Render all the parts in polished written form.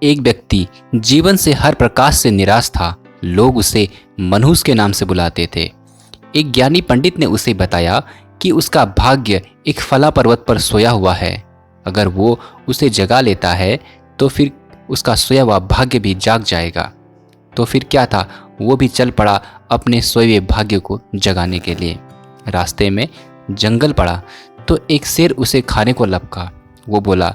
एक व्यक्ति जीवन से हर प्रकार से निराश था। लोग उसे मनहूस के नाम से बुलाते थे। एक ज्ञानी पंडित ने उसे बताया कि उसका भाग्य एक फला पर्वत पर सोया हुआ है। अगर वो उसे जगा लेता है तो फिर उसका सोया हुआ भाग्य भी जाग जाएगा। तो फिर क्या था, वो भी चल पड़ा अपने सोए हुए भाग्य को जगाने के लिए। रास्ते में जंगल पड़ा तो एक शेर उसे खाने को लपका। वो बोला,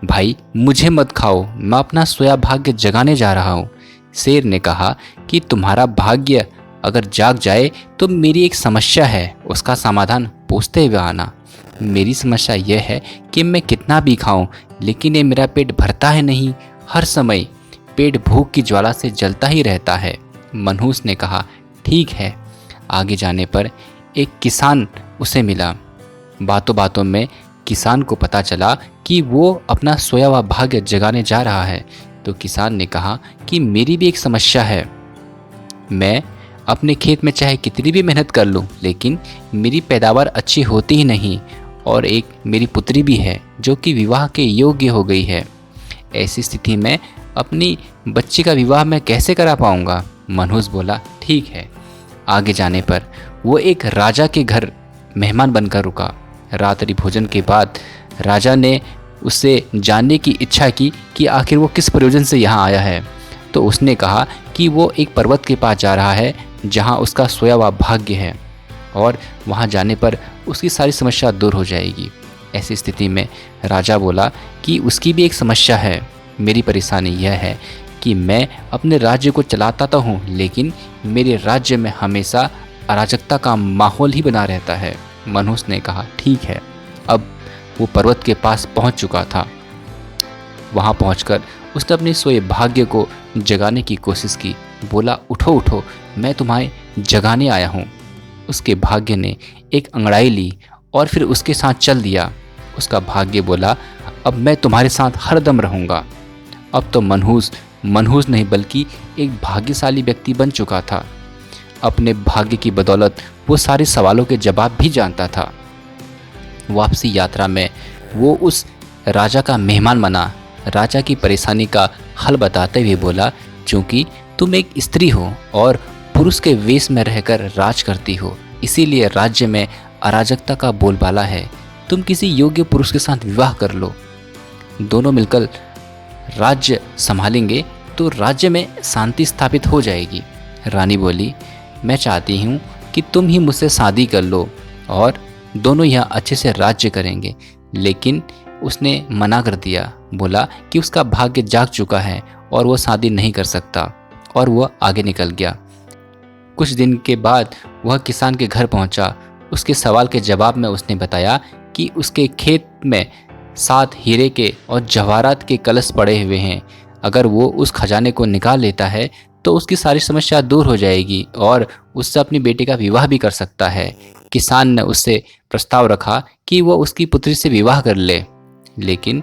भाई मुझे मत खाओ, मैं अपना सोया भाग्य जगाने जा रहा हूँ। शेर ने कहा कि तुम्हारा भाग्य अगर जाग जाए तो मेरी एक समस्या है, उसका समाधान पूछते हुए आना। मेरी समस्या यह है कि मैं कितना भी खाऊं लेकिन ये मेरा पेट भरता है नहीं। हर समय पेट भूख की ज्वाला से जलता ही रहता है। मनहूस ने कहा, ठीक है। आगे जाने पर एक किसान उसे मिला। बातों बातों में किसान को पता चला कि वो अपना सोया हुआ भाग्य जगाने जा रहा है। तो किसान ने कहा कि मेरी भी एक समस्या है। मैं अपने खेत में चाहे कितनी भी मेहनत कर लूं लेकिन मेरी पैदावार अच्छी होती ही नहीं, और एक मेरी पुत्री भी है जो कि विवाह के योग्य हो गई है। ऐसी स्थिति में अपनी बच्ची का विवाह मैं कैसे करा पाऊंगा? मनहूस बोला, ठीक है। आगे जाने पर वो एक राजा के घर मेहमान बनकर रुका। रात्रि भोजन के बाद राजा ने उससे जानने की इच्छा की कि आखिर वो किस प्रयोजन से यहाँ आया है। तो उसने कहा कि वो एक पर्वत के पास जा रहा है जहाँ उसका सोया हुआ भाग्य है, और वहाँ जाने पर उसकी सारी समस्या दूर हो जाएगी। ऐसी स्थिति में राजा बोला कि उसकी भी एक समस्या है। मेरी परेशानी यह है कि मैं अपने राज्य को चलाता तो हूँ लेकिन मेरे राज्य में हमेशा अराजकता का माहौल ही बना रहता है। मनहूस ने कहा, ठीक है। अब वो पर्वत के पास पहुँच चुका था। वहाँ पहुँचकर उसने अपने सोए भाग्य को जगाने की कोशिश की। बोला, उठो उठो, मैं तुम्हें जगाने आया हूँ। उसके भाग्य ने एक अंगड़ाई ली और फिर उसके साथ चल दिया। उसका भाग्य बोला, अब मैं तुम्हारे साथ हरदम रहूँगा। अब तो मनहूस नहीं बल्कि एक भाग्यशाली व्यक्ति बन चुका था। अपने भाग्य की बदौलत वो सारे सवालों के जवाब भी जानता था। वापसी यात्रा में वो उस राजा का मेहमान बना। राजा की परेशानी का हल बताते हुए बोला, चूँकि तुम एक स्त्री हो और पुरुष के वेश में रहकर राज करती हो, इसीलिए राज्य में अराजकता का बोलबाला है। तुम किसी योग्य पुरुष के साथ विवाह कर लो, दोनों मिलकर राज्य संभालेंगे तो राज्य में शांति स्थापित हो जाएगी। रानी बोली, मैं चाहती हूँ कि तुम ही मुझसे शादी कर लो और दोनों यहाँ अच्छे से राज्य करेंगे। लेकिन उसने मना कर दिया। बोला कि उसका भाग्य जाग चुका है और वो शादी नहीं कर सकता, और वह आगे निकल गया। कुछ दिन के बाद वह किसान के घर पहुंचा। उसके सवाल के जवाब में उसने बताया कि उसके खेत में 7 हीरे के और जवाहरात के कलश पड़े हुए हैं। अगर वो उस खजाने को निकाल लेता है तो उसकी सारी समस्या दूर हो जाएगी और उससे अपनी बेटी का विवाह भी कर सकता है। किसान ने उससे प्रस्ताव रखा कि वो उसकी पुत्री से विवाह कर ले, लेकिन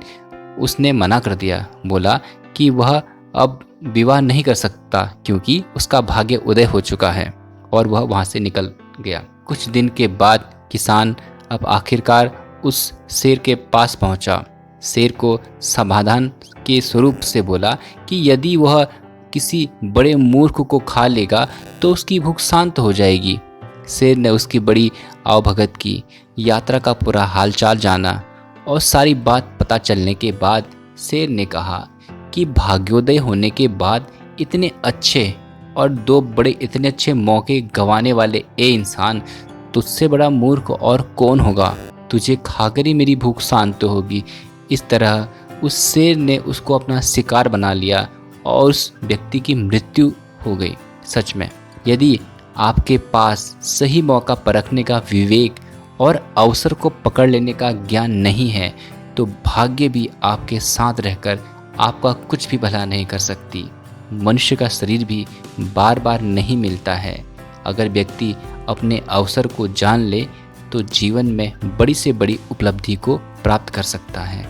उसने मना कर दिया। बोला कि वह अब विवाह नहीं कर सकता क्योंकि उसका भाग्य उदय हो चुका है, और वह वहाँ से निकल गया। कुछ दिन के बाद किसान अब आखिरकार उस शेर के पास पहुँचा। शेर को समाधान के स्वरूप से बोला कि यदि वह किसी बड़े मूर्ख को खा लेगा तो उसकी भूख शांत हो जाएगी। शेर ने उसकी बड़ी आवभगत की, यात्रा का पूरा हालचाल जाना, और सारी बात पता चलने के बाद शेर ने कहा कि भाग्योदय होने के बाद इतने अच्छे और 2 बड़े इतने अच्छे मौके गंवाने वाले ए इंसान, तुझसे बड़ा मूर्ख और कौन होगा? तुझे खाकर ही मेरी भूख शांत होगी। इस तरह उस शेर ने उसको अपना शिकार बना लिया और उस व्यक्ति की मृत्यु हो गई। सच में, यदि आपके पास सही मौका परखने का विवेक और अवसर को पकड़ लेने का ज्ञान नहीं है तो भाग्य भी आपके साथ रहकर आपका कुछ भी भला नहीं कर सकती। मनुष्य का शरीर भी बार बार नहीं मिलता है। अगर व्यक्ति अपने अवसर को जान ले तो जीवन में बड़ी से बड़ी उपलब्धि को प्राप्त कर सकता है।